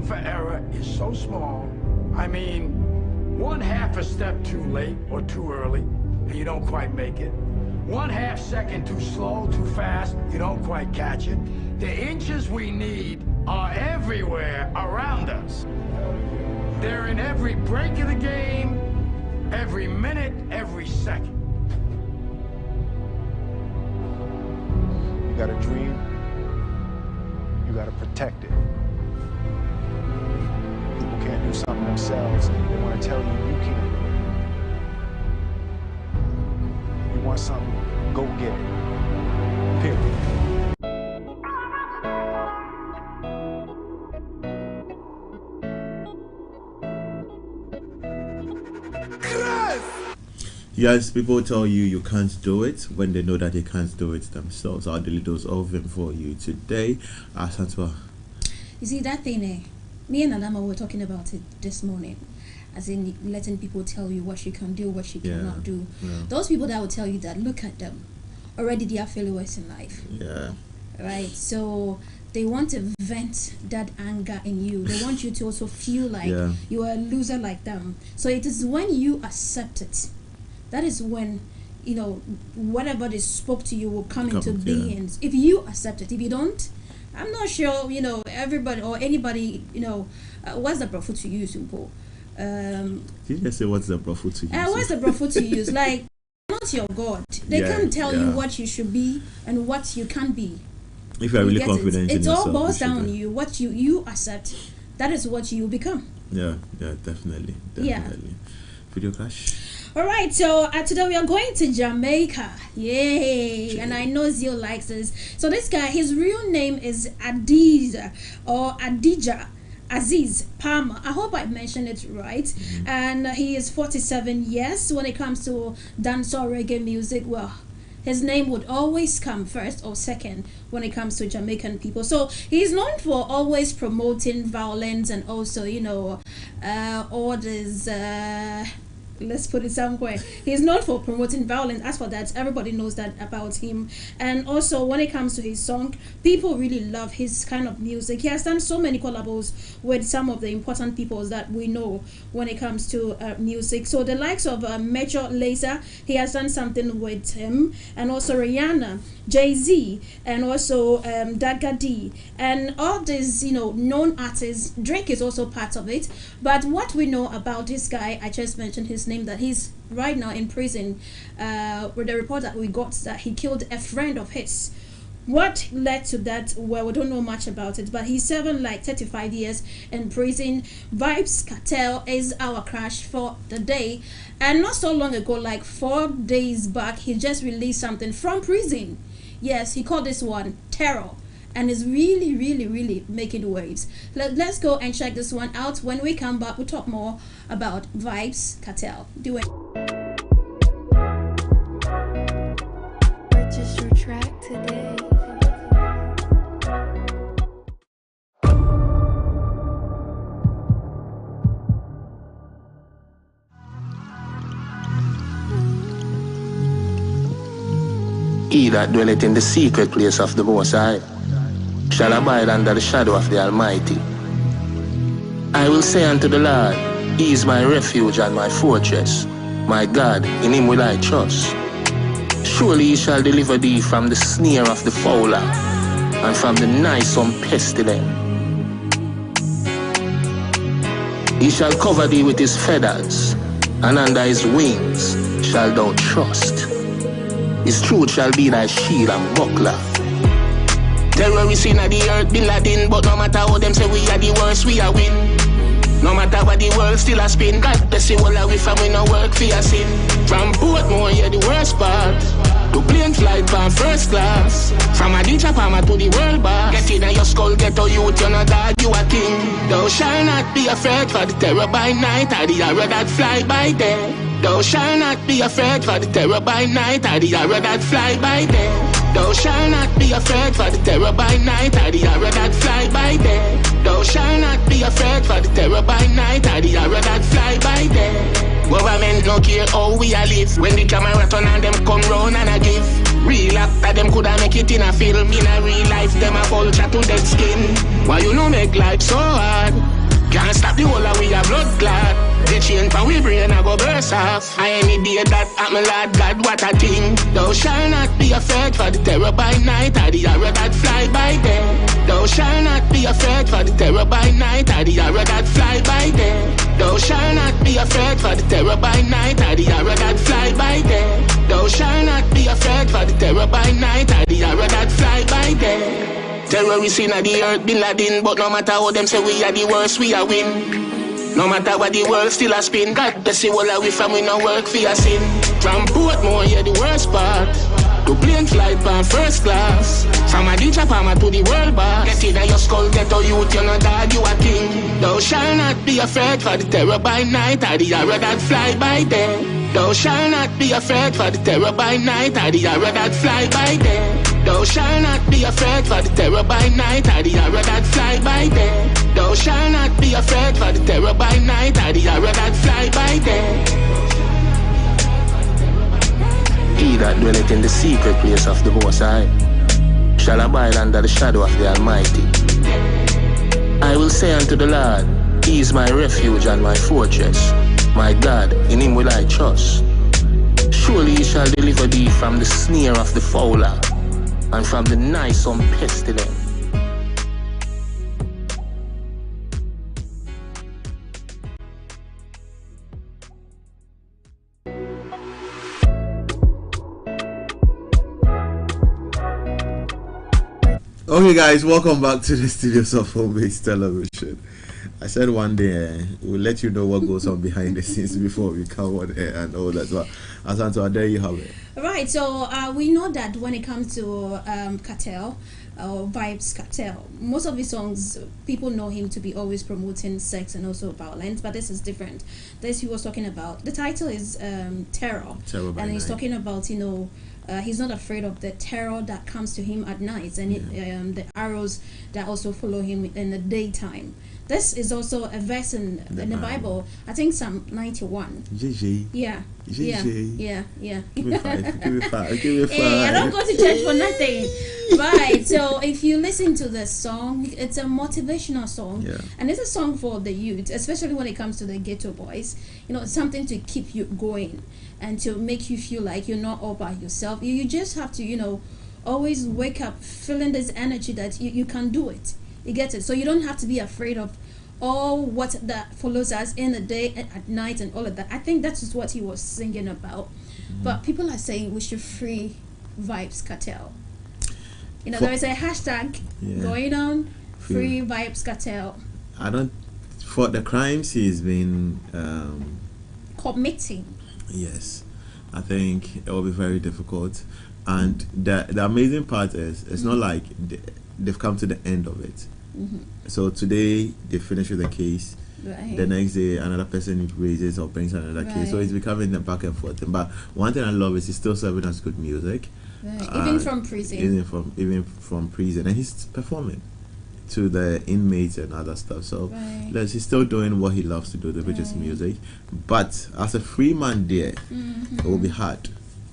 for error is so small. I mean, 1/2 a step too late or too early, and you don't quite make it. 1/2 second too slow, too fast, you don't quite catch it. The inches we need are everywhere around us. They're in every break of the game, every minute, every second. You got a dream, you gotta protect it. People can't do something themselves, they wanna tell you you can't do it. You want something, go get it. Period. Yes, people tell you can't do it when they know that they can't do it themselves. I'll delete those all of them for you today. Asantwa. You see that thing, me and Adama were talking about it this morning, as in letting people tell you what you can do, what you cannot do. Yeah. Those people that will tell you that, look at them, already they are failures in life. Yeah. Right, so they want to vent that anger in you. They want you to also feel like you are a loser like them. So it is when you accept it, that is when, you know, whatever they spoke to you will come into being. If you accept it, if you don't, I'm not sure, you know, everybody or anybody, you know, what's the profit to use, Simple? Did you just say what's the profit to use? What's the profit to use? Like, not your God. They can't tell you what you should be and what you can't be. If you are really confident in yourself, it all boils down on you. What you accept, that is what you become. Yeah, definitely. Video Clash. All right, so today we are going to Jamaica. Yay! And I know Zio likes this. So this guy, his real name is Adidja Aziz Palmer. I hope I mentioned it right. Mm-hmm. And he is 47 years. When it comes to dancehall reggae music, well, his name would always come first or second when it comes to Jamaican people. So he's known for always promoting violence and also, you know, orders. Let's put it somewhere. He's known for promoting violence. As for that, everybody knows that about him. And also, when it comes to his song, people really love his kind of music. He has done so many collabos with some of the important people that we know when it comes to music. So the likes of Major Lazer, he has done something with him, and also Rihanna, Jay-Z, and also Daga D, and all these, you know, known artists. Drake is also part of it. But what we know about this guy, I just mentioned his name, that he's right now in prison with the report that we got that he killed a friend of his. What led to that? Well, we don't know much about it, but he's serving like 35 years in prison. Vybz Kartel is our crush for the day, and not so long ago, like 4 days back, he just released something from prison. Yes, he called this one Terror, and is really making waves. Let's go and check this one out. When we come back, we'll talk more about Vybz Kartel. Do it. Purchase your track today. He that dwelleth in the secret place of the Most High shall abide under the shadow of the Almighty. I will say unto the Lord, He is my refuge and my fortress. My God, in Him will I trust. Surely He shall deliver thee from the snare of the fowler, and from the noisome pestilence. He shall cover thee with His feathers, and under His wings shalt thou trust. His truth shall be thy shield and buckler. Terrorists in the earth be Latin, but no matter how them say we are the worst, we are win. No matter what the world still a spin, God bless you all we from we no work for your sin. From Portmore, yeah, the worst part, to plane flight from first class. From Adidja Palmer to the world boss. Get in your skull, get a youth, you're not dog, you a king. Thou shall not be afraid for the terror by night, or the arrow that fly by day. Thou shall not be afraid for the terror by night, or the arrow that fly by day. Thou shall not be afraid for the terror by night, or the arrow that fly by day. Thou shall not be afraid for the terror by night, or the arrow that fly by day. Government no care how we a live. When the camera turn and them come round and a give. Real actor them coulda make it in a film. In a real life them a vulture to dead skin. Why you no make life so hard? Can't stop the whole of we a blood clot. The chain for we brain a go burst off. I any day that happen, Lord God, what a thing. Thou shall not be afraid for the terror by night, or the arrow that fly by day. Thou shall not be afraid for the terror by night, or the arrow that fly by day. Thou shall not be afraid for the terror by night, or the arrow that fly by day. Thou shall not be afraid for the terror by night, or the arrow that fly by day. Terrorists in the earth, Bin Laden, but no matter how them say we are the worst, we are win. No matter what the world still a spin, God bless you all away from we no work for your sin. From Portmore, yeah, the worst part. To plane flight pan first class. From a DJ Palmer to the world boss. Get in your skull, get a youth, you know dog, you a king. Thou shall not be afraid for the terror by night, or the arrow that fly by day. Thou shall not be afraid for the terror by night, or the arrow that fly by day. Thou shall not be afraid for the terror by night, or the arrow that fly by day. Thou shall not be afraid for the terror by night, or the arrow that fly by day. He that dwelleth in the secret place of the Most High shall abide under the shadow of the Almighty. I will say unto the Lord, He is my refuge and my fortress. My God, in Him will I trust. Surely He shall deliver thee from the snare of the fowler, and from the noisome pestilence. Okay, guys, welcome back to the studios of Home-Based Television. I said one day we'll let you know what goes on behind the scenes before we come on air and all that. So, Asante, there you have it. Right, so we know that when it comes to Cartel, Vybz Kartel, most of his songs, people know him to be always promoting sex and also violence, but this is different. This he was talking about, the title is Terror, and he's talking about, you know, he's not afraid of the terror that comes to him at night, and the arrows that also follow him in the daytime. This is also a verse in the Bible. I think Psalm 91. GG. Yeah. GG. Yeah. Give me five. Give me five. Hey, I don't go to church for nothing. Right. So if you listen to the song, it's a motivational song. Yeah. And it's a song for the youth, especially when it comes to the ghetto boys. You know, it's something to keep you going and to make you feel like you're not all by yourself. You just have to, you know, always wake up feeling this energy that you can do it. You get it? So you don't have to be afraid of all what that follows us in the day and at night and all of that. I think that's just what he was singing about. But people are saying we should free Vybz Kartel. You know, there is a hashtag going on, free Vybz Kartel. I don't, for the crimes he's been committing. Yes, I think it will be very difficult. And the amazing part is, it's not like they've come to the end of it. So today they finish with the case. Right. The next day another person raises or brings another case. So it's becoming the back and forth. But one thing I love is he's still serving us good music. Right. Even from prison. Even from prison, and he's performing to the inmates and other stuff. So he's still doing what he loves to do, which is music. But as a free man there, it will be hard.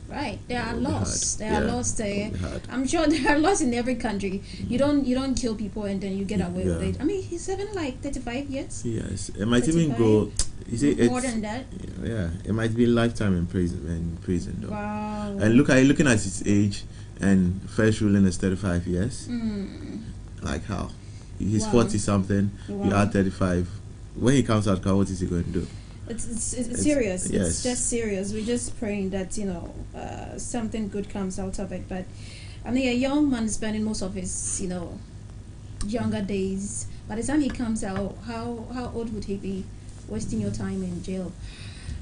Right, there are laws. There are laws there. I'm sure there are laws in every country. You don't kill people and then you get away with it. I mean, he's serving like 35 years. Yes, it might even go. You see, more than that. Yeah, it might be lifetime in prison though. Wow. And looking at his age, and first ruling is 35 years. Like how? He's 40 something. You are 35. When he comes out, what is he going to do? It's serious. Yes. It's just serious. We're just praying that, you know, something good comes out of it. But I mean, a young man is spending most of his, you know, younger days. By the time he comes out, how old would he be? Wasting your time in jail.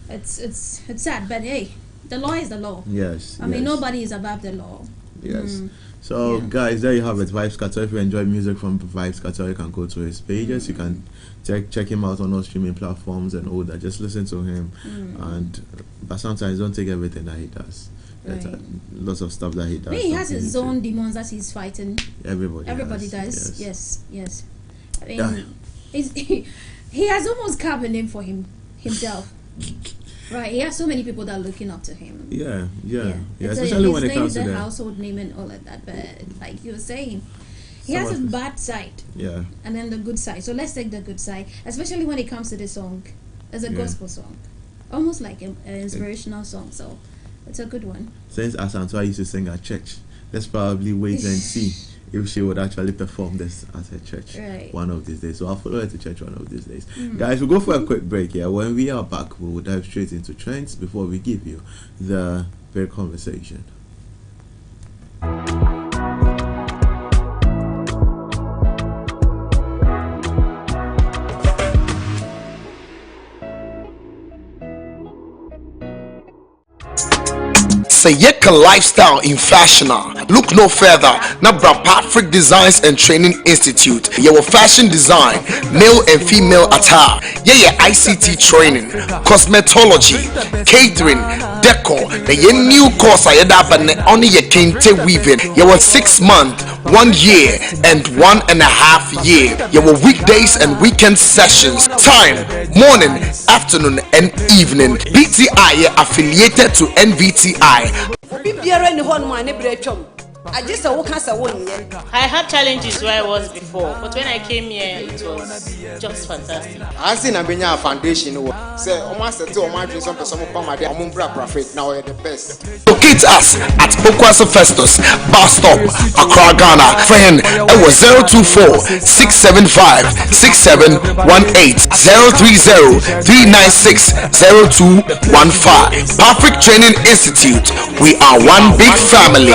It's sad, but hey, the law is the law. Yes. I mean, nobody is above the law. Yes. So guys, there you have it, Vybz Kartel. If you enjoy music from Vybz Kartel, you can go to his pages. You can check him out on all streaming platforms and all that. Just listen to him, but sometimes don't take everything that he does. There's lots of stuff that he does. I mean, he has his own demons that he's fighting. Everybody does. Yes. I mean, he has almost carved a name for himself. Right, he has so many people that are looking up to him. Yeah. Especially when it comes to the household name and all of that. But like you were saying, He has a bad side. Yeah. And then the good side. So let's take the good side, especially when it comes to the song. It's a gospel song, almost like an inspirational song. So it's a good one. Since Asantua used to sing at church, let's probably wait and see if she would actually perform this at her church one of these days. So I'll follow her to church one of these days. Guys, we'll go for a quick break here. When we are back, we will dive straight into trends before we give you the very conversation. Say Yeka lifestyle in fashion. Look no further. Nabra Patrick Designs and Training Institute. Your fashion design, male and female attire. Yeah, ICT training, cosmetology, catering, decor. The new course I had only your kente weaving. Your 6 month, 1 year, and 1.5 year. Your weekdays and weekend sessions. Time, morning, afternoon, and evening. BTI affiliated to NVTI. I had challenges where I was before, but when I came here, it was just fantastic. I see na benya foundation say almost settle my dreams on person come there profit now the best. Locate us at Bokwasa Festus bus stop Accra, Ghana. Friend, it was 024-675-6718 030-396-0215. Perfect Training Institute. We are one big family.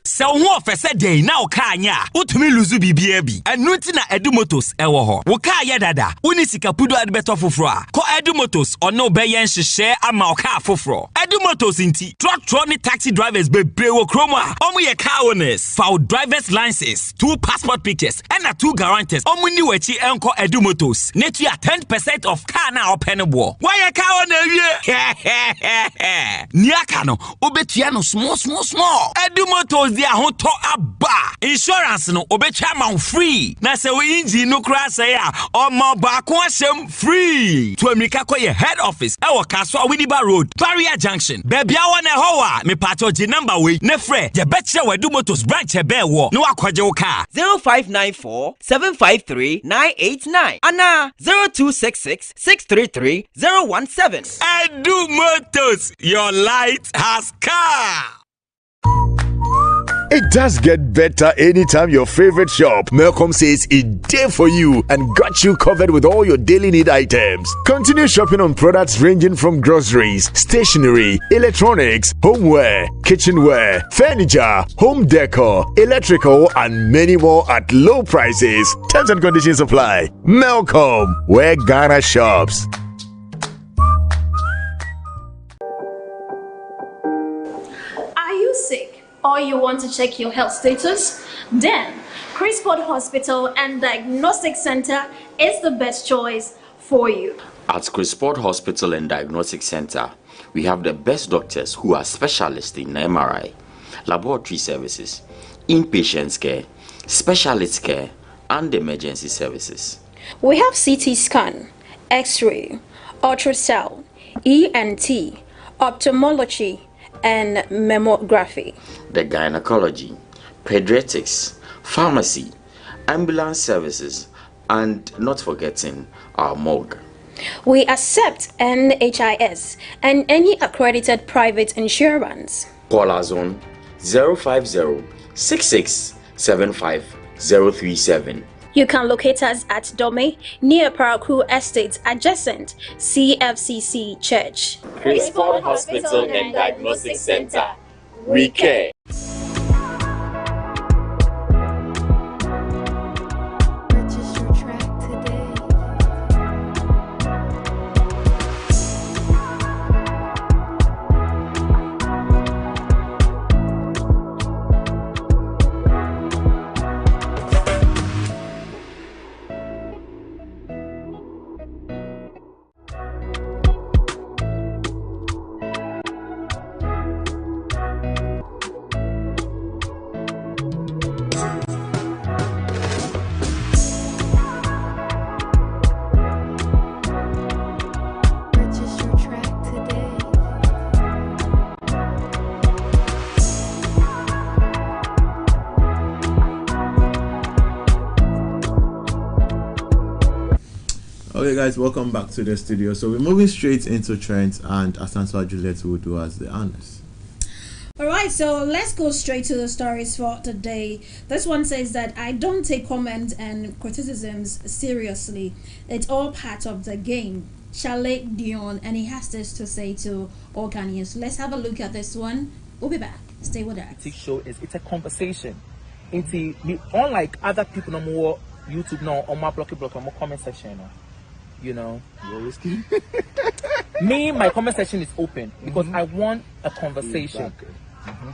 So wo fese dey na o ka anya utumi luzu bibia bi enu ti na Edu Motors ewo ho wo ka ye dada woni sika pudo ade beto foforo a ko Edu Motors ono be yen hyehyɛ ama o ka foforo Edu Motors nti truck ni taxi drivers bebre wo kromo a omo ye car owners for driver's license 2 passport pictures and 2 guarantors omo ni wachi enko Edu Motors netu ya 10% of car na open bo why ye car owner wie ni aka no obetua no small Edu Motors ahoto aba insurance no obetwa man free na se we engine no kra say a omo ba ko asem free to America ko ye head office e wo Kaso Awiniba Road Barrier Junction bebia wona ho a me pato gi number we ne frɛ je betche Edu Motors branch e be wo no akwaje wo car 0594-753-989 ana 0266-633-017 Edu Motors, your light has come. It does get better anytime your favorite shop, Melcom, says it's there for you and got you covered with all your daily need items. Continue shopping on products ranging from groceries, stationery, electronics, homeware, kitchenware, furniture, home decor, electrical, and many more at low prices. Terms and conditions apply. Melcom, where Ghana shops. Are you sick? Or you want to check your health status? Then Chris Ford Hospital and Diagnostic Center is the best choice for you. At Chris Ford Hospital and Diagnostic Center, we have the best doctors who are specialists in MRI, laboratory services, inpatient care, specialist care, and emergency services. We have CT scan, X-ray, ultrasound, ENT, ophthalmology, and mammography. The gynecology, pediatrics, pharmacy, ambulance services, and not forgetting our morgue. We accept NHIS and any accredited private insurance. Call us on 050-6675-037. You can locate us at Dome near Parakou Estate adjacent CFCC Church. Chris Ford Hospital and Diagnostic Center. We care. Okay, guys, welcome back to the studio. So we're moving straight into trends, and Asanswa Juliet will do us the honors. All right, so let's go straight to the stories for today. This one says that I don't take comments and criticisms seriously. It's all part of the game. Charlie Dion, and he has this to say to all Ghanaians. Let's have a look at this one. We'll be back. Stay with us. The show is it's a conversation. Unlike other people no more YouTube now on my block on my comment section. You know, my comment section is open because I want a conversation.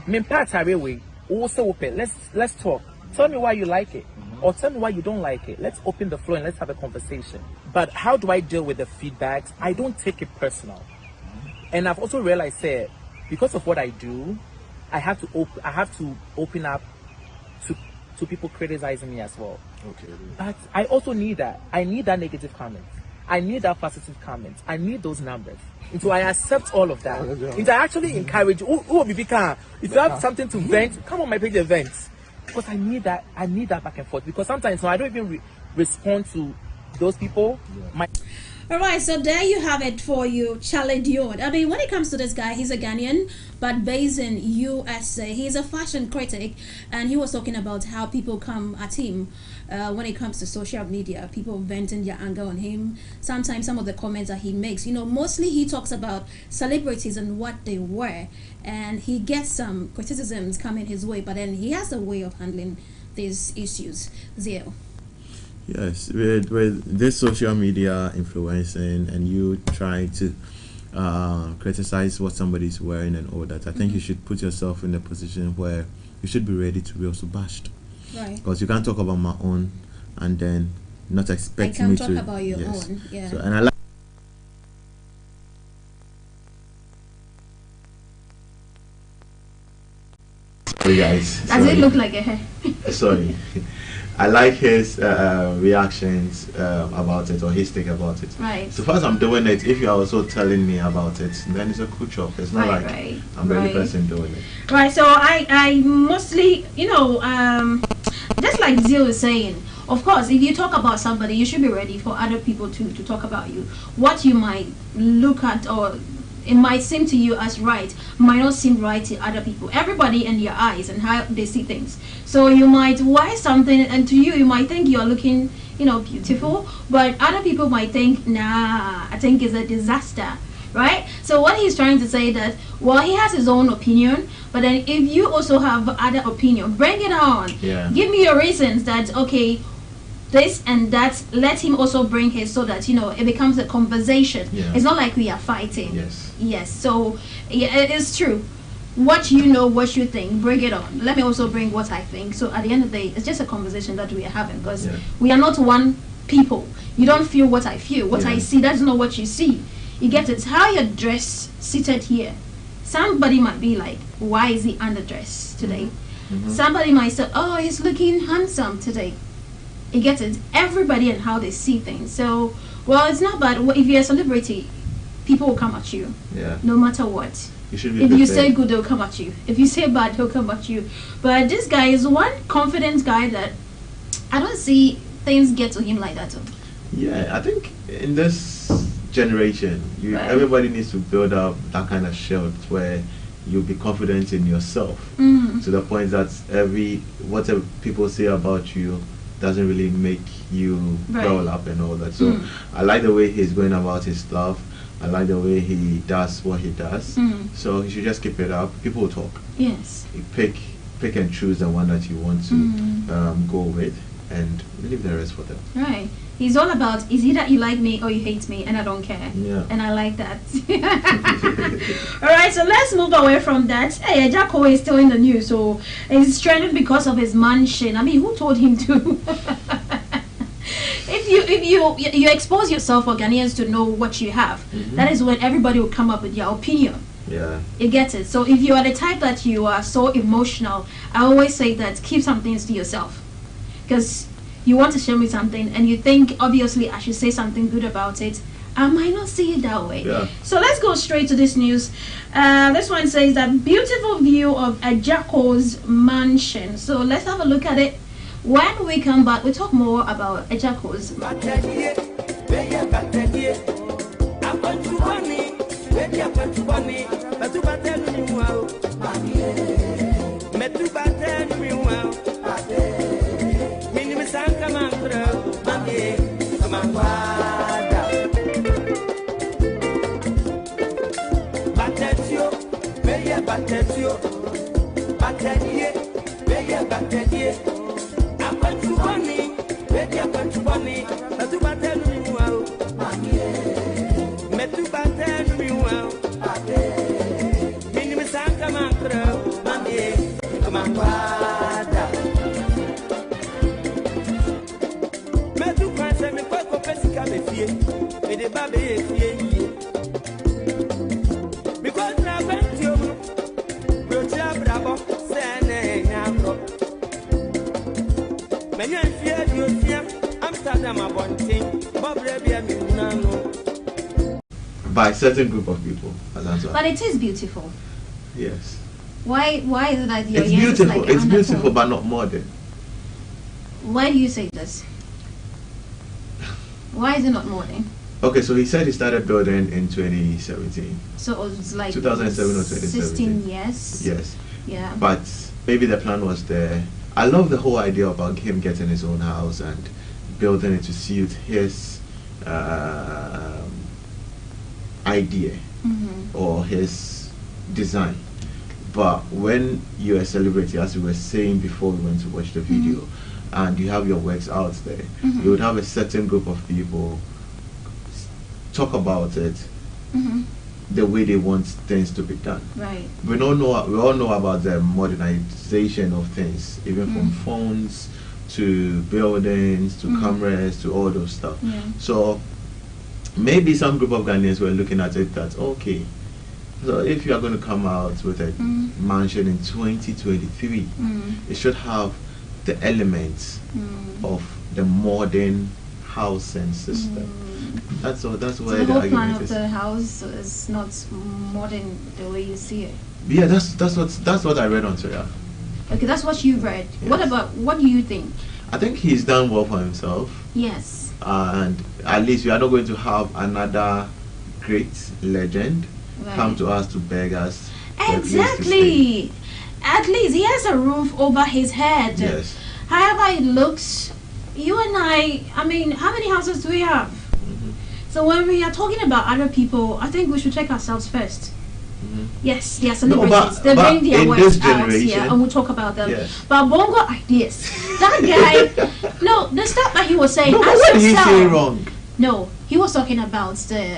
Me part away also open. Let's talk. Tell me why you like it, or tell me why you don't like it. Let's open the floor and let's have a conversation. But how do I deal with the feedbacks? I don't take it personal, and I've also realized that because of what I do, I have to open up to people criticizing me as well. Okay. But I also need that. I need that negative comment. I need that positive comment. I need those numbers. And so I accept all of that. And I actually encourage you. If you have something to vent, come on my page and vent. Because I need that back and forth. Because sometimes I don't even respond to those people. Yeah. All right, so there you have it for you, Charlie Dion. I mean, when it comes to this guy, he's a Ghanaian, but based in USA. He's a fashion critic, and he was talking about how people come at him when it comes to social media. People venting their anger on him. Sometimes some of the comments that he makes, mostly he talks about celebrities and what they wear, and he gets some criticisms coming his way, but then he has a way of handling these issues. Zio. Yes, with this social media influencing and you trying to criticize what somebody's wearing and all that, I think you should put yourself in a position where you should be ready to be also bashed. Right. Because you can't talk about my own and then not expect me to. I can't talk about your own. Yeah. So, and I like. Sorry, guys. Does it look like a hair? Sorry. I like his reactions about it, or his take about it. Right. So first I'm doing it. If you're also telling me about it, then it's a cool job. It's not I'm the only person doing it. Right. So I mostly, just like Zio is saying, of course, if you talk about somebody, you should be ready for other people to talk about you. What you might look at or it might seem to you as right might not seem right to other people. Everybody and their eyes and how they see things. So you might wear something and to you might think you're looking beautiful, but other people might think, nah, I think it's a disaster, right? So what he's trying to say that, well, he has his own opinion, but then if you also have other opinion, bring it on. Yeah. Give me your reasons that, okay, this and that, let him also bring his, so that it becomes a conversation. Yeah. It's not like we are fighting. Yes. So yeah, it is true. What what you think, bring it on. Let me also bring what I think. So at the end of the day, it's just a conversation that we are having, because we are not one people. You don't feel what I feel. What I see, that's not what you see. You get it? How you're dressed, seated here. Somebody might be like, why is he underdressed today? Somebody might say, oh, he's looking handsome today. You get it? Everybody and how they see things. So, well, it's not bad. If you're a celebrity, people will come at you. Yeah. No matter what. If you say good, they'll come at you. If you say bad, they'll come at you. But this guy is one confident guy that I don't see things get to him like that. Yeah, I think in this generation, everybody needs to build up that kind of shield where you'll be confident in yourself to the point that whatever people say about you doesn't really make you curl up and all that. So I like the way he's going about his stuff. I like the way he does what he does. So he should just keep it up. People will talk. Yes. You pick and choose the one that you want to go with, and leave the rest for them. Right. He's all about, is either you like me or you hate me, and I don't care. Yeah. And I like that. Alright, so let's move away from that. Hey, Jacko is still in the news, so he's trending because of his mansion. I mean, who told him to? If you expose yourself for Ghanaians to know what you have, that is when everybody will come up with their opinion. Yeah. You get it? So if you are the type that you are so emotional, I always say that keep some things to yourself. Because you want to show me something and you think obviously I should say something good about it. I might not see it that way. Yeah. So let's go straight to this news. This one says that beautiful view of Ejako's mansion. So let's have a look at it. When we come back, we'll talk more about Ejako's mansion. By a certain group of people. But it is beautiful. Yes. Why is it that your It's ears beautiful. like It's undertone? beautiful, but not modern. Why do you say this? Why is it not modern? Okay, so he said he started building in 2017. So it was like 2007 or 2017. 16 years. Yes. Yeah. But maybe the plan was there. I love the whole idea about him getting his own house and building it to suit his idea or his design. But when you're a celebrity, as we were saying before we went to watch the video, and you have your works out there, you would have a certain group of people talk about it the way they want things to be done. Right. We all know about the modernization of things, even from phones to buildings to cameras to all those stuff. Yeah. So maybe some group of Ghanaians were looking at it that, okay, so if you are going to come out with a mansion in 2023, it should have the elements of the modern housing system. That's all. That's where So the whole plan argument of is. the house is not modern the way you see it. Yeah, that's what I read on Twitter. Okay, that's what you read. What do you think? I think he's done well for himself. Yes. And at least we are not going to have another great legend come to us to beg us. for a place to Exactly. At least he has a roof over his head. Yes. However it looks, you and I mean, how many houses do we have? So when we are talking about other people, I think we should check ourselves first. Yes, they are celebrities. They but bring their in works this out here generation- and we'll talk about them. Yes. But Bongo ideas, that guy, no, the stuff that he was saying, No, but I what said did he so. say wrong? No, he was talking about the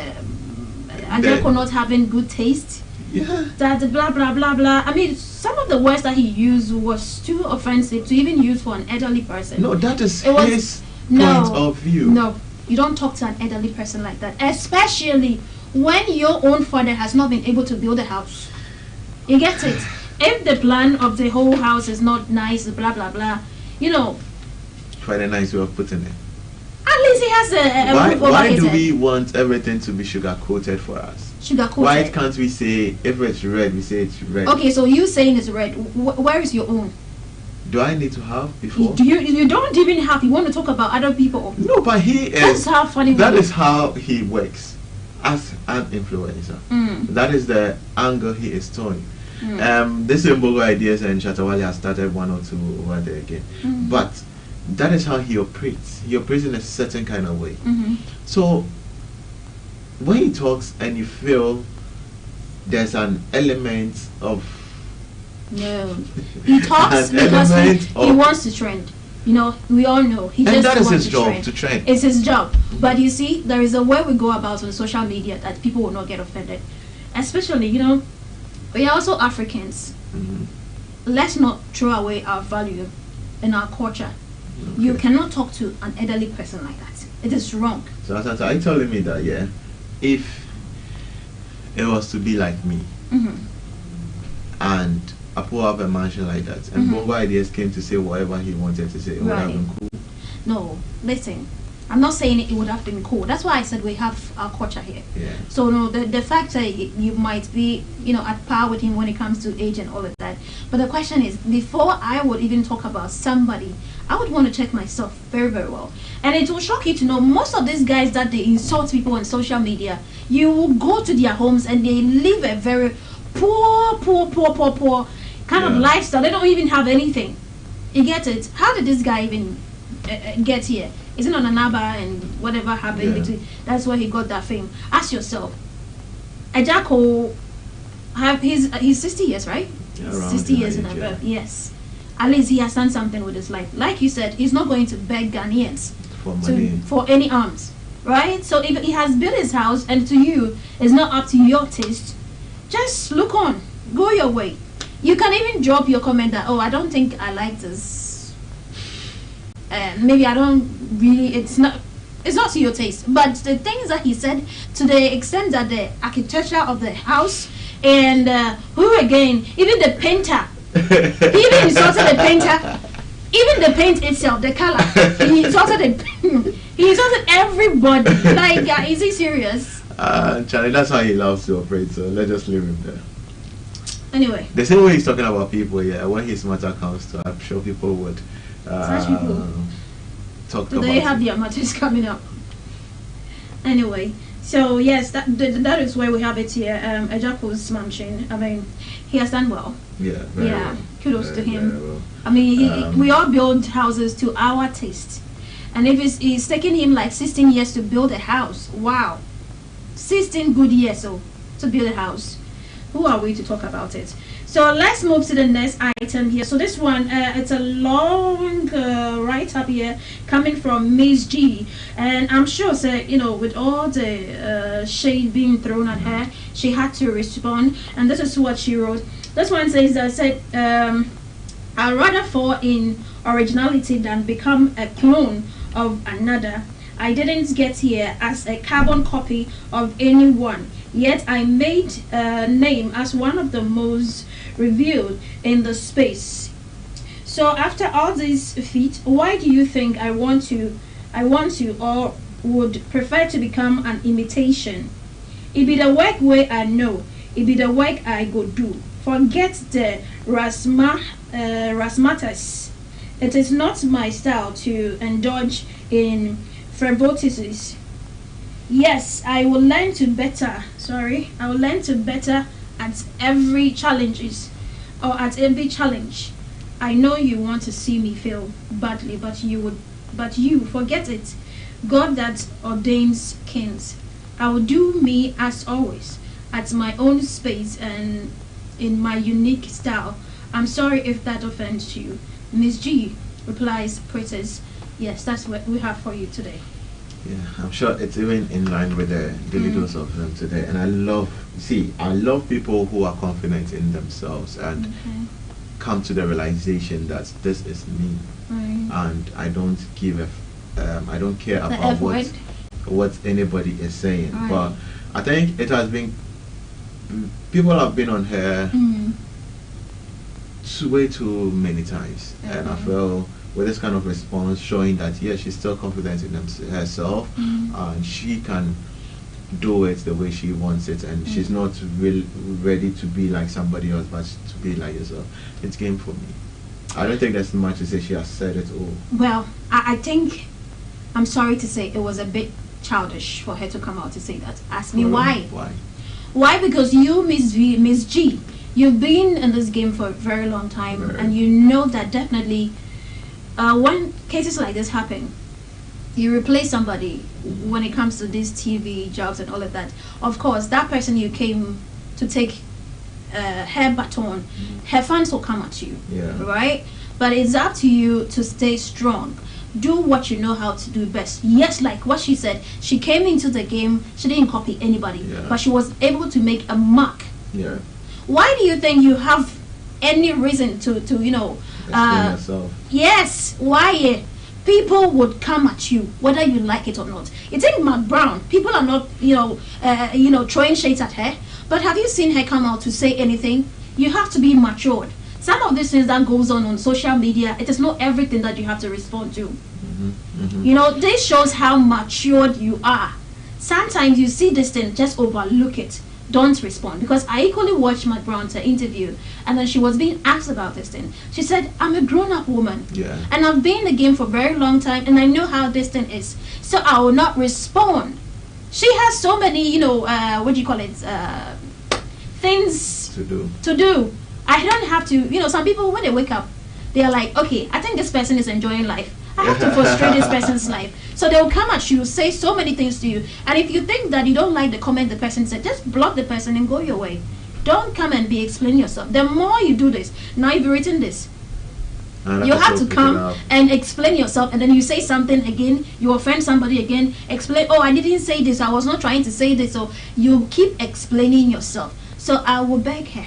Adeko not having good taste. Yeah. That blah blah blah blah. I mean, some of the words that he used was too offensive to even use for an elderly person. No, that is It was- his No, point of view. No, you don't talk to an elderly person like that, especially when your own father has not been able to build a house. You get it? If the plan of the whole house is not nice, blah blah blah, you know, Quite a nice way of putting it. at least he has a Why roof over why his do head. we want everything to be sugar coated for us? Sugar-coated. Why can't we say if it's red, we say it's red? Okay, so you saying it's red. Where is your own? Do I need to have before? You don't even have. You want to talk about other people. No, but he is. That's how funny. That we is how he works as an influencer. That is the angle he is towing. This Mbogo Ideas and Shatawale has started one or two over there again, but that is how he operates. He operates in a certain kind of way. So when he talks and you feel there's an element of No, he talks An because element he of- wants to trend. You know, we all know he And just that is wants his job, to trend. It's his job. But you see, there is a way we go about on social media that people will not get offended. Especially, you know, we are also Africans. Let's not throw away our value and our culture. You cannot talk to an elderly person like that. It is wrong. So are you telling me that, yeah, if it was to be like me and I pull up a mansion like that and Bongo Ideas came to say whatever he wanted to say, it would have been cool? No, listen. I'm not saying it would have been cool. That's why I said we have our culture here. Yeah. So no, the fact that you might be, you know, at par with him when it comes to age and all of that. But the question is, before I would even talk about somebody, I would want to check myself very, very well. And it will shock you to know most of these guys that they insult people on social media, you will go to their homes and they live a very poor kind of lifestyle. They don't even have anything. You get it? How did this guy even get here? Is it on Anaba and whatever happened between? That's where he got that fame. Ask yourself. Ejako, he's 60 years, right? Yeah, 60 years and above. Yes. At least he has done something with his life. Like you said, he's not going to beg Ghanaians for any alms, right? So if he has built his house and to you it's not up to your taste, just look on, go your way. You can even drop your comment that, oh, I don't think I like this. Maybe I don't really. It's not to your taste. But the things that he said, to the extent that the architecture of the house and who again, even the painter. He even insulted the painter, even the paint itself, the color. He insulted he insulted everybody. Like, is he serious? Charlie, that's how he loves to operate. So let's just leave him there. Anyway, the same way he's talking about people, when his matter comes to, I'm sure people would such people talk do about. They have their matters coming up. Anyway, so yes, that is where we have it here. Ejako's mansion. I mean, he has done well. Yeah, well. Kudos to him. Well. I mean, we all build houses to our taste, and if it's taking him like 16 years to build a house, wow, 16 good years to build a house. Who are we to talk about it? So let's move to the next item here. So this one, it's a long write-up here coming from Miss G, and I'm sure, with all the shade being thrown at her, she had to respond, and this is what she wrote. This one says I'd rather fall in originality than become a clone of another. I didn't get here as a carbon copy of anyone, yet I made a name as one of the most revealed in the space. So after all these feats, why do you think I want to or would prefer to become an imitation? It be the work way I know, it be the work I go do. Forget the razzmatazz. It is not my style to indulge in frivolities. Yes, I will learn to better at every challenge. I know you want to see me fail badly, but you forget it. God that ordains kings. I will do me as always, at my own space and in my unique style. I'm sorry if that offends you. Miss G replies, Precious. Yes, that's what we have for you today. Yeah, I'm sure it's even in line with the daily dose of them today. And I love people who are confident in themselves and come to the realization that this is me, and I don't give I don't care about what anybody is saying. But I think it has been, people have been on her way too many times, and I feel with this kind of response showing that she's still confident in herself, and she can do it the way she wants it, and she's not really ready to be like somebody else, but to be like yourself. It's game for me. I don't think there's much to say. She has said it all. Well, I think, I'm sorry to say, it was a bit childish for her to come out to say that. Ask me why. Why? Because you, Miss G, you've been in this game for a very long time, and you know that definitely when cases like this happen, you replace somebody when it comes to these TV jobs and all of that. Of course, that person you came to take her baton, her fans will come at you, right? But it's up to you to stay strong. Do what you know how to do best. Yes, like what she said, she came into the game, she didn't copy anybody, but she was able to make a mark. Why do you think you have any reason to explain yourself? Yes, why? People would come at you whether you like it or not. You think Mark Brown, people are not throwing shades at her, but have you seen her come out to say anything? You have to be matured. Some of these things that goes on social media, it is not everything that you have to respond to. This shows how matured you are. Sometimes you see this thing, just overlook it. don't respond. Because I equally watched Matt Brown's interview, and then she was being asked about this thing. She said, I'm a grown-up woman, and I've been in the game for a very long time, and I know how this thing is, so I will not respond. She has so many, things to do. I don't have to, some people, when they wake up, they are like, okay, I think this person is enjoying life. I have to frustrate this person's life. So they'll come at you, say so many things to you. And if you think that you don't like the comment the person said, just block the person and go your way. Don't come and be explaining yourself. The more you do this, now you've written this. You have to come and explain yourself, and then you say something again, you offend somebody again, explain, oh, I didn't say this, I was not trying to say this. So you keep explaining yourself. So I will beg her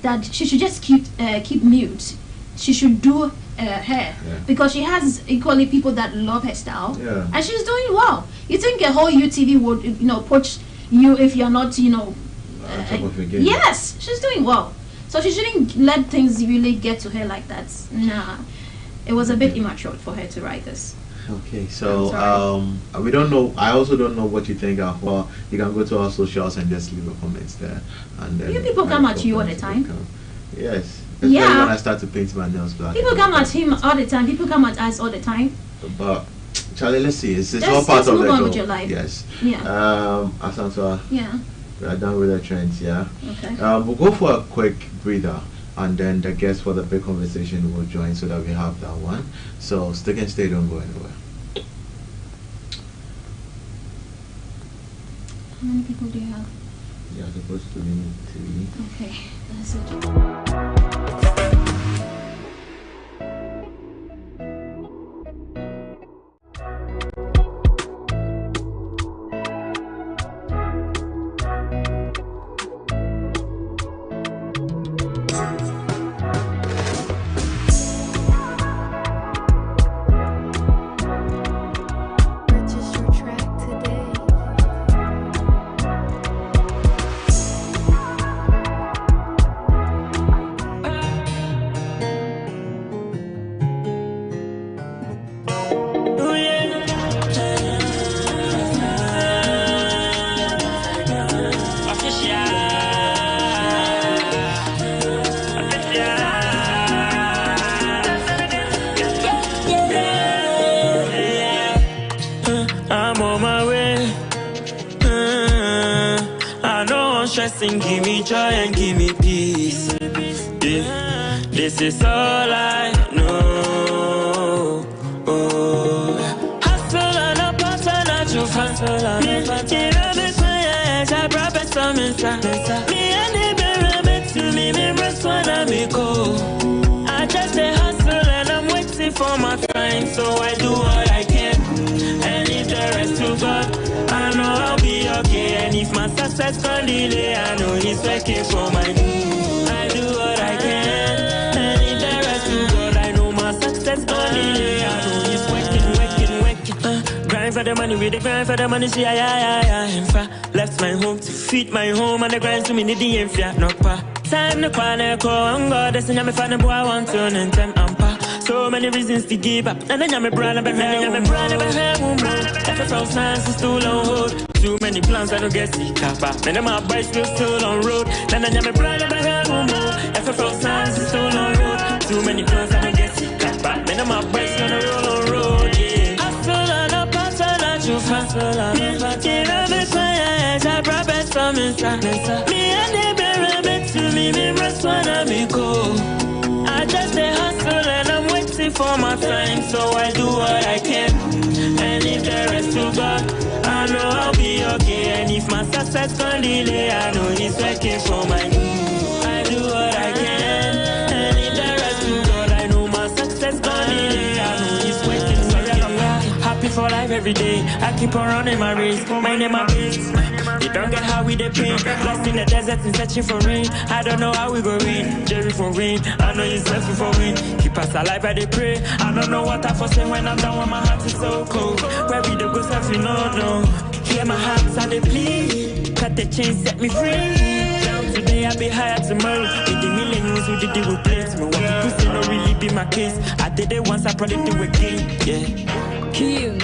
that she should just keep mute. She should do her, because she has equally people that love her style, and she's doing well. You think a whole UTV would poach you if you're not yes, she's doing well, so she shouldn't let things really get to her like that. Nah, it was a bit immature for her to write this. Okay, so we don't know. I also don't know what you think of. Well, you can go to our socials and just leave your comments there, and then you people come at you all the time. Yes. Especially when I start to paint my nails black. People come at him all the time. People come at us all the time. But Charlie, let's see. It's all part of the job. With your life. Yes. Yeah. Asantwa. Yeah. We are done with the trends. Yeah. Okay. We'll go for a quick breather, and then the guest for the big conversation will join, so that we have that one. So stick and stay. Don't go anywhere. How many people do you have? Yeah, supposed to be 3. Okay, that's it. Give me joy and give me peace. Yeah, this is all I know. Oh, hustle and a pattern at your front. Get up and play, I brought back some inside. Me and the baby to me, rest when I go. I just say hustle and I'm waiting for my time, so I do what I can. And if the rest to God, I know I'll be okay. And if my success can delay, I know he's working for my good. I do what I can. And if the rest to God, I know my success can delay, I know he's working. Grind for the money, with the grind for the money, see, left my home to feed my home, and the grind to me, need the infia, no pa. Time to corner, call on God, that's when I'm a boy, I want to and time ampa. So many reasons to give up, and then I'm a brand of a hair, if false nice is still on hold. Too many plans, I don't get sick up. And then my bike still on road. Then I'm a brand of a hair, if false nice is still on road. Too many plans, I don't get sick up. Then my bike's gonna roll on road, yeah. I feel like a pattern at you fast, get up and play, I brought back some inside. Me and the baby to me, rest when I go. I just say hustle and I'm waiting for my time, so I do what I can. And if the rest to God, I know I'll be okay. And if my success can delay, I know he's working for my good. I do what I can. And if the rest to God, I know my success can delay, I know he's working for my good. Happy for life every day, I keep on running my race, minding my business. You don't get how we dey pain. Lost in the desert and searching for rain. I don't know how we go win. Jerry for win. I know he's left for win. Keep us alive, I dey pray. I don't know what I foresee when I'm down when my heart is so cold. Where we the go self, you know. Hear my heart, I dey plead. Cut the chain, set me free. Down today, I be higher tomorrow. With the millions who did it with place. Me want to pussy, no really be my case. I did it once, I probably do again. Yeah. Q mix.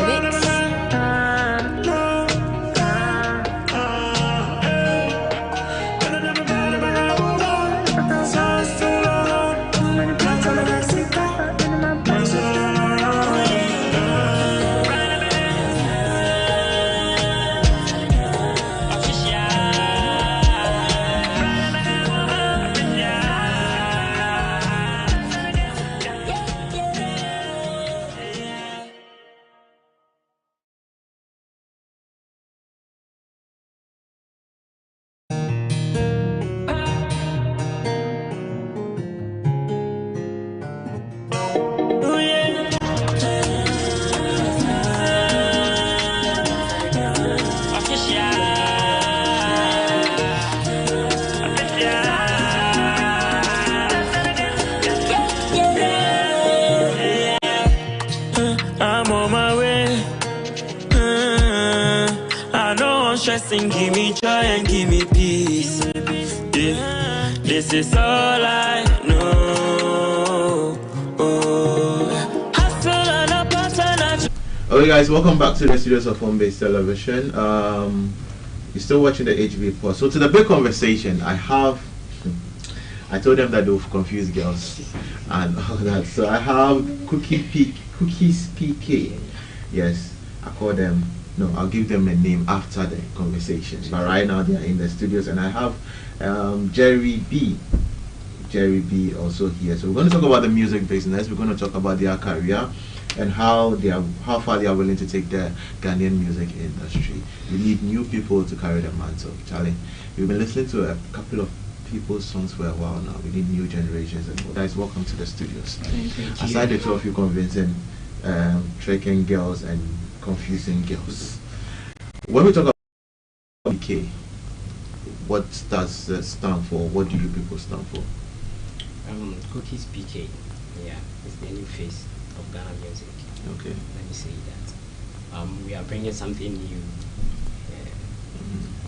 I'm on my way. I know I'm stressing, give me joy and give me peace. Yeah, this is all I know. Oh, hustle and a pattern. Okay, guys, welcome back to the studios of Home Based Television. You're still watching the HB Pod. So to the big conversation, I told them that they will confuse girls and all that. So I have Cookies PK. Yes, I call them. No, I'll give them a name after the conversation. But right now they are in the studios, and I have Jerry B also here. So we're going to talk about the music business. We're going to talk about their career and how far they are willing to take the Ghanaian music industry. We need new people to carry the mantle. Charlie, we've been listening to a couple of people's songs for a while now. We need new generations. And guys, welcome to the studios. Thank you. Aside the two of you convincing, tricking girls and confusing girls. When we talk about BK, what does that stand for? What do you people stand for? Cookies PK. Yeah, it's the new face of Ghana music. Okay. Let me say that. We are bringing something new,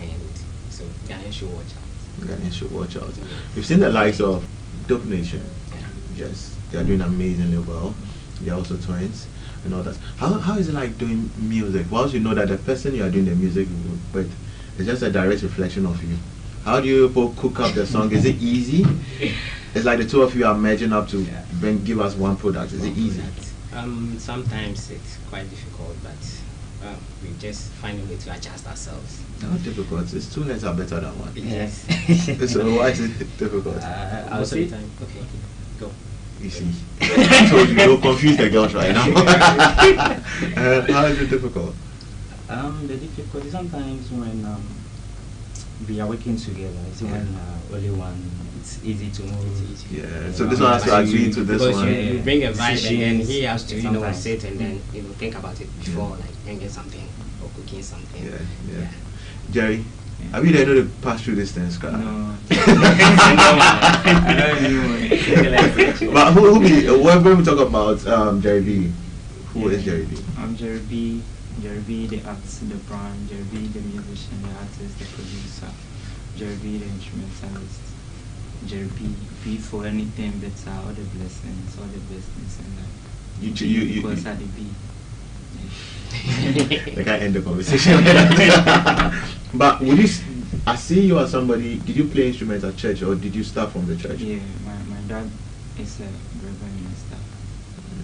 and so Ghanaians should watch out. Ghanaians should watch out. We've seen the likes of Dope Nation. Yes, they are doing amazingly well. They are also twins and all that. How is it like doing music? Once you know that the person you are doing the music with is just a direct reflection of you. How do you people cook up the song? Is it easy? It's like the two of you are merging up to give us one product. Is it easy? Sometimes it's quite difficult, but we just find a way to adjust ourselves. Not difficult. It's two heads are better than one. Yes. So why is it difficult? Most of the time. Okay, go. You see, I told you, don't confuse the girls right now. How is it difficult? The difficulty sometimes when we are working together. It's when only one. It's easy to move. Yeah. So this one has to agree to this one. You bring a vibe and then he has to sit and then think about it before like bringing something or cooking something. Yeah. Jerry, have you ever passed through this thing, Scott? No. But when we talk about Jerry B, who is Jerry B? I'm Jerry B. Jerry B, the artist, the brand. Jerry B, the musician, the artist, the producer. Jerry B, the instrumentalist. Jerry B for anything better, all the blessings, all the blessings, and you because I the B. Like I end the conversation. But would you? I see you as somebody. Did you play instruments at church, or did you start from the church? Yeah, my dad is a reverend minister.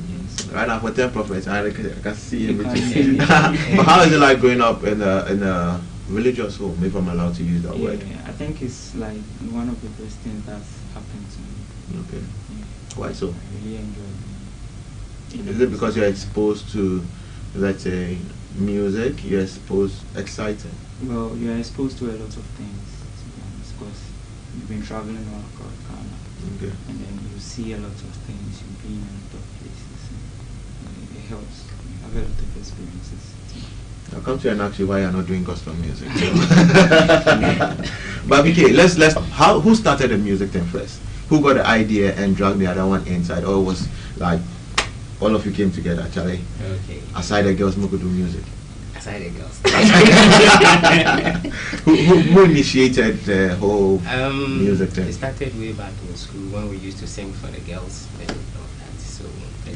Yes. Right now, for 10 prophets, I can see everything. But how is it like growing up in a religious home, if I'm allowed to use that word? I think it's like one of the best things that's happened to me. Okay. Yeah. Why so? I really enjoy it. Is it because you're exposed to, let's say, music? You're exposed, exciting? Well, you're exposed to a lot of things, to be honest, because you've been traveling all across Ghana. Okay. And then you see a lot of things, you've been in a lot of places, and it helps. You have a lot of experiences. I'll come to you and ask you why you're not doing gospel music. But okay, let's who started the music thing first? Who got the idea and dragged the other one inside, or was like all of you came together, Charlie? Okay. Aside the girls who could do music. Aside the girls. who initiated the whole music thing? It started way back in school when we used to sing for the girls and all that. So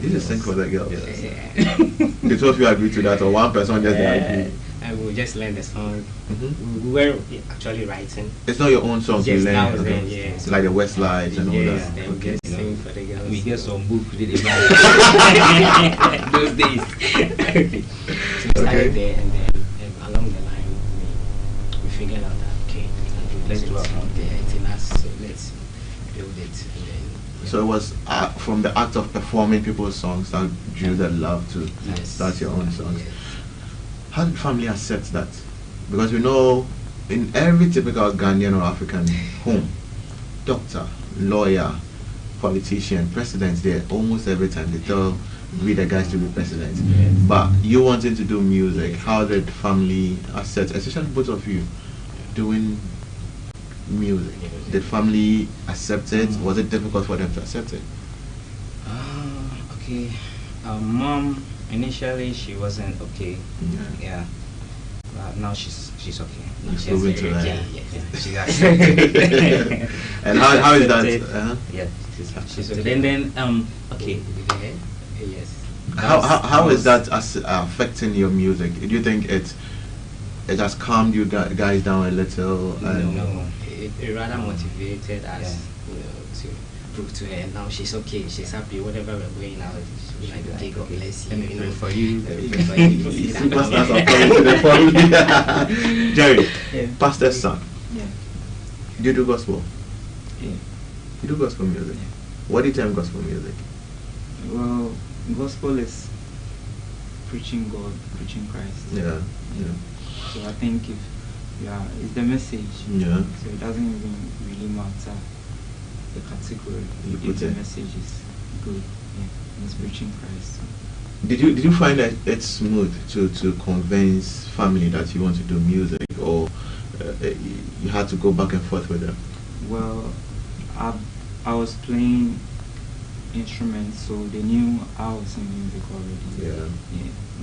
you just sing for the girls. Yeah. The two of you agree to that, or one person just agreed? And we just learned the song. We were actually writing. It's not your own songs you learn. Now then, yeah. It's like the Westlights and all that. Then we just sing for the girls. We get some book did it those days. So we started there, and then along the line we figured out that okay, let's do it there. It's in us, so let's build it. And then, so it was from the act of performing people's songs that drew the love to start your own songs. Yes. How did family accept that? Because we know in every typical Ghanaian or African home, doctor, lawyer, politician, president, there almost every time they tell the guys to be president. Yes. But you wanting to do music, how did family accept, especially both of you doing music? Did family accept it? Was it difficult for them to accept it? Okay. Mom Initially, she wasn't okay. Yeah. But now she's okay. She's moving to that. Yeah. She's actually. And how is that? Yeah, she's okay. And then okay. Yes. How is that affecting your music? Do you think it has calmed you guys down a little? No. It rather motivated us, to prove to her. Now she's okay. She's happy. Whatever we're going out, she's like, okay, God bless you. And pray for you. Superstars are coming to the family. Jerry, pastor's son. Yeah. Do you do gospel? Yeah. You do gospel music. Yeah. What do you term gospel music? Well, gospel is preaching God, preaching Christ. Yeah. So I think it's the message. Yeah. So it doesn't even really matter the category. If the message is good, it's preaching Christ. Did you find that it's smooth to convince family that you want to do music, or you had to go back and forth with them? Well, I was playing instruments, so they knew I was in music already. Yeah.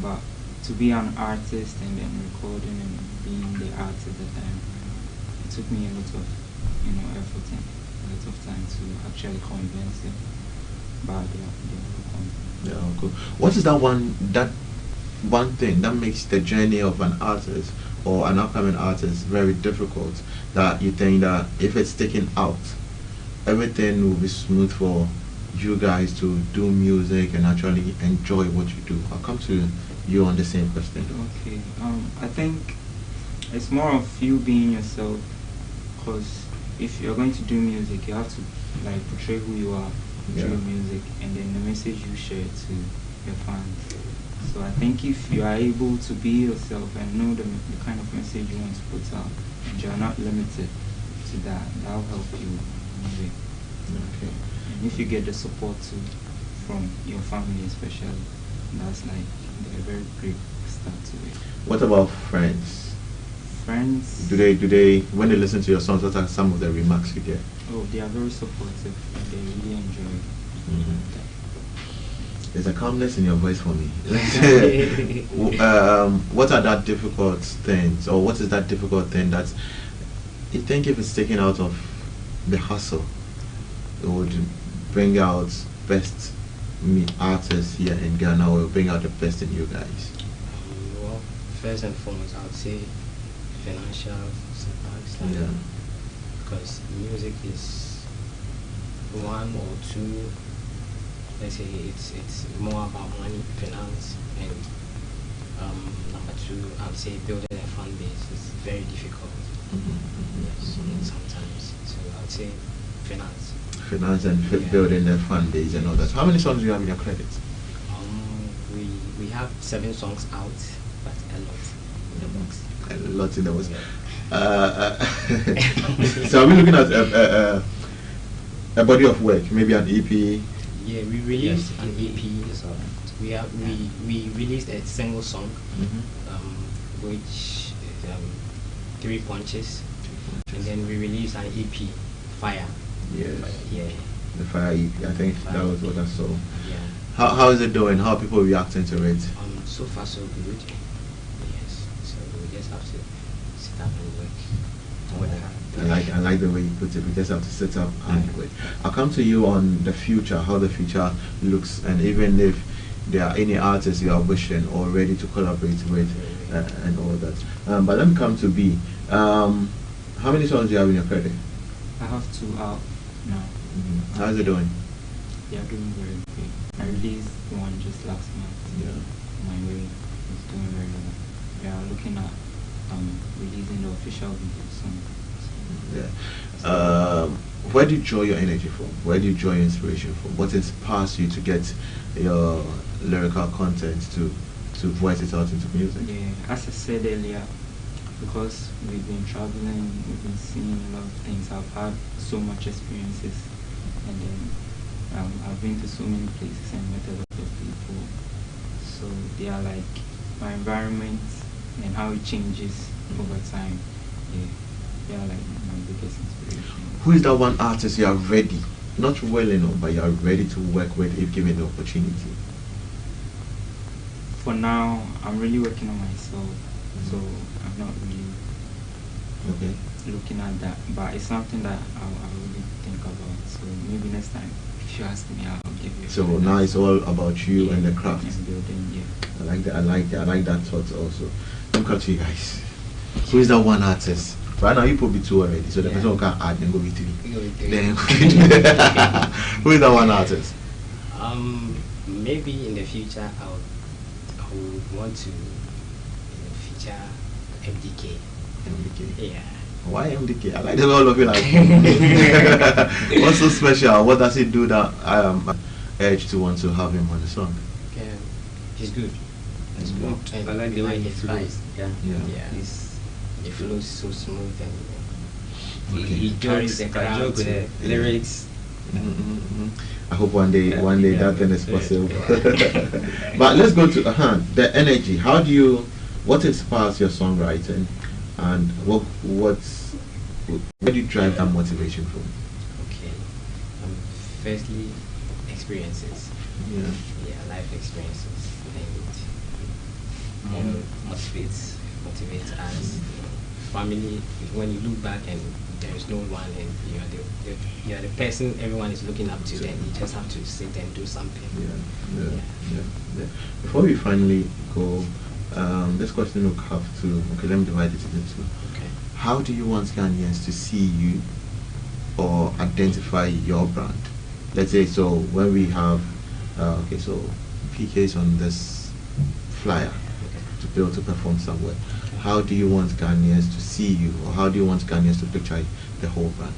But to be an artist and then recording and being the artist at the time, it took me a lot of effort and a lot of time to actually convince them. But Yeah, cool. What is that one thing that makes the journey of an artist or an upcoming artist very difficult, that you think that if it's taken out, everything will be smooth for you guys to do music and actually enjoy what you do? I'll come to you on the same question. Okay. I think it's more of you being yourself, because if you're going to do music, you have to portray who you are through your music, and then the message you share to your fans. So I think if you are able to be yourself and know the kind of message you want to put out, and you're not limited to that will help you moving. Okay. And if you get the support too from your family especially, that's a very great start to it. What about friends? Friends? Do they when they listen to your songs, what are some of the remarks you get? Oh, they are very supportive. They really enjoy it. There's a calmness in your voice for me. What are that difficult things, or what is that difficult thing that you think if it's taken out of the hustle, it would bring out best artists here in Ghana, or bring out the best in you guys? Well, first and foremost, I would say financial setbacks. Because music is one or two. Let's say it's more about money, finance, and number two, I would say building a fan base is very difficult. Yes, sometimes. So I would say finance. Finance and building the fan base and all that. How many songs do you have in your credits? We have 7 songs out, but a lot in the box. A lot in the box. So are we looking at a body of work, maybe an EP? Yeah, we released an EP. So we released a single song, which 3 punches, and then we released an EP, Fire. Yes. Yeah. The Fire EP. I think that was what I saw. Yeah. How is it doing? How are people reacting to it? So far so good. Yes. So we just have to sit up and work. I like the way you put it. We just have to sit up and wait. I'll come to you on the future, how the future looks, and even if there are any artists you are wishing or ready to collaborate with, and all that. But let me come to B. How many songs do you have in your credit? I have 2 out now. How's it doing? They are doing very good. I released one just last month. Yeah. My way is doing very well. We are looking at releasing the official video soon. Yeah. Where do you draw your energy from? Where do you draw your inspiration from? What inspires you to get your lyrical content to voice it out into music? Yeah, as I said earlier, because we've been traveling, we've been seeing a lot of things. I've had so much experiences, and then I've been to so many places and met a lot of people. So they are like my environment and how it changes over time. Yeah. They are like my biggest inspiration. Who is that one artist you are ready, not willing, but you are ready to work with if given the opportunity? for now, I'm really working on myself, so I'm not really looking at that. But it's something that I really think about. So maybe next time, if you ask me, I'll give you. So now it's all about you and the craft. And building, yeah. I like that. I like that thought also. Let me come to you guys. Who is that one artist? Right now you put be two already, so the person who can add then go be three. Then who is that one artist? Maybe in the future I would want to feature MDK. Yeah. Why MDK? I like the way all of you like. What's so special? What does he do that urge to want to have him on the song? Yeah, he's good. He's good. And I like the way he flows. Yeah. He flows so smooth and he jokes the crowd with the lyrics. I hope one day that thing is possible. But let's go to the energy. What inspires your songwriting, and where do you drive that motivation from? Okay, firstly, experiences. Yeah, life experiences, and motivates us. Family. When you look back and there is no one, and you are the person everyone is looking up to, then you just have to sit and do something. Yeah. Before we finally go, this question will have to. Okay, let me divide it into two. Okay. How do you want Ghanaians to see you or identify your brand? Let's say, so when we have, so PK's on this flyer to be able to perform somewhere. How do you want Ghanaians to see you, or how do you want Ghanaians to picture the whole brand?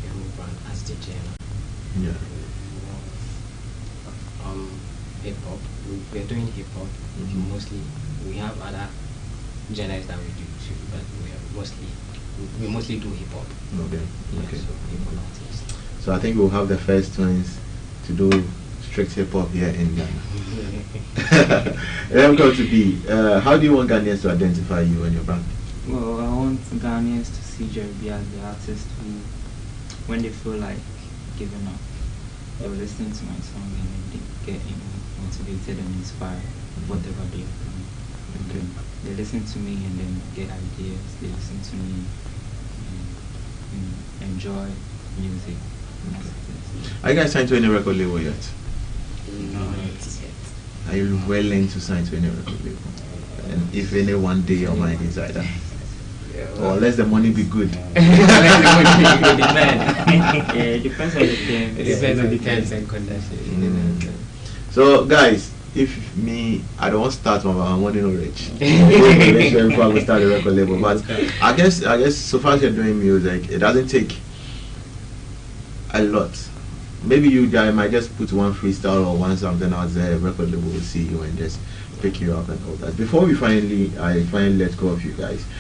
The whole brand as the genre. Yeah. Hip hop. We're doing hip hop mostly. We have other genres that we do too, but we mostly do hip hop. Okay. Yeah, Okay. so hip hop artists. So I think we'll have the first twins to do strict hip hop here in Ghana. Let me go to B. How do you want Ghanaians to identify you and your brand? Well, I want Ghanaians to see Jerry B as the artist who, when they feel like giving up, they'll listen to my song and they get motivated and inspired, whatever they are doing. Okay. They listen to me and then get ideas. They listen to me and enjoy music. Are you guys signed to any record label yet? No, not yet. Are you willing to sign to any record label? And if any one day your mind is either, or let the money be good. It depends on the terms. It depends on the terms and conditions. So guys, if I don't want to start from I'm wanting no rich. Before I will start a record label. But I guess so far as you're doing music, it doesn't take a lot. Maybe you guys might just put one freestyle or one something out there, a record label will see you and just pick you up and all that. Before I finally let go of you guys,